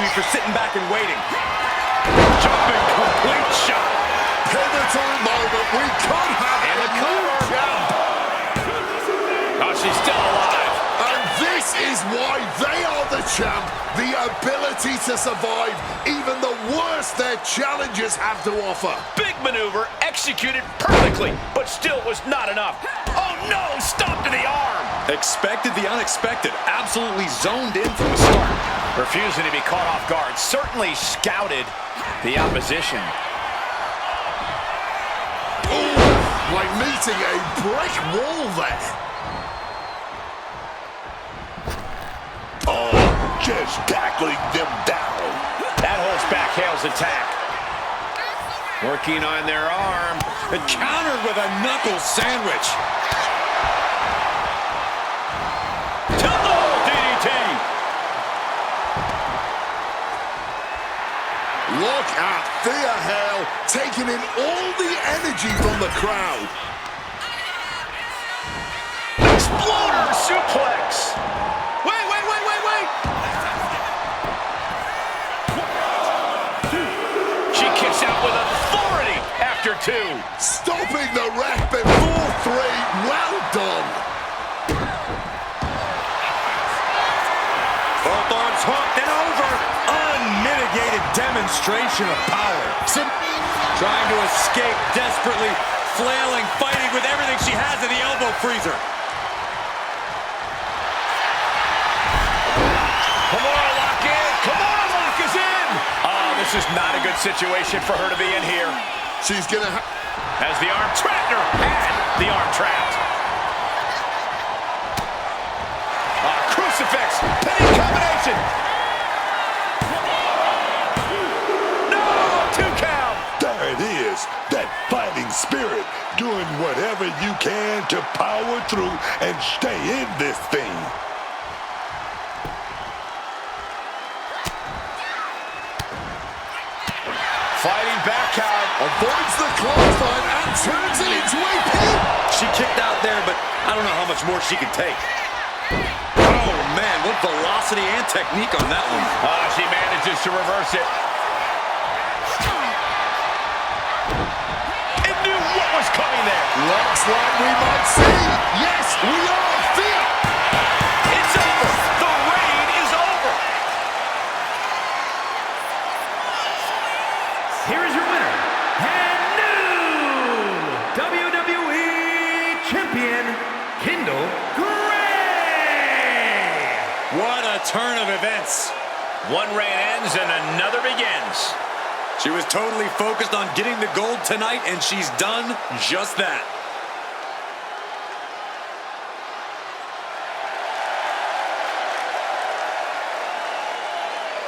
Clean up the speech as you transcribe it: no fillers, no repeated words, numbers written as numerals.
you for sitting back and waiting. Jumping complete shot. Pivotal moment. We could have and a a new cover. champ. Oh, she's still alive. And this is why they are the champ. The ability to survive even the worst their challengers have to offer. Big maneuver, executed perfectly, but still was not enough. Oh no, stop to the arm. Expected the unexpected. Absolutely zoned in from the start. Refusing to be caught off guard. Certainly scouted the opposition. Ooh, like meeting a brick wall there. Oh, just tackling them down. That holds back Hale's attack. Working on their arm. And countered with a knuckle sandwich. Tumble DDT. Look at Thea Hale taking in all the energy from the crowd. Exploder suplex. Wait. She kicks out with authority after 2. Stopping the ref before 3. Well done. Both arms hooked and over. Unmitigated demonstration of power. Trying to escape desperately, flailing, fighting with everything she has in the elbow freezer. Kimura lock in. Kimura lock is in. Oh, this is not a good situation for her to be in here. She's gonna As the arm trapped her. And the arm trapped. Crucifix. Penny combination. No, 2 count. There it is, that fighting spirit, doing whatever you can to power through and stay in this thing. Fighting back out. avoids the clothesline and turns it into a pin. She kicked out there, but I don't know how much more she can take. Oh, man, what velocity and technique on that one. She manages to reverse it. It knew what was coming there. Looks like we might see. Yes, we are. Thea. It's over. The reign is over. Here is your winner, and new WWE Champion, Kendal. What a turn of events. One reign ends and another begins. She was totally focused on getting the gold tonight, and she's done just that.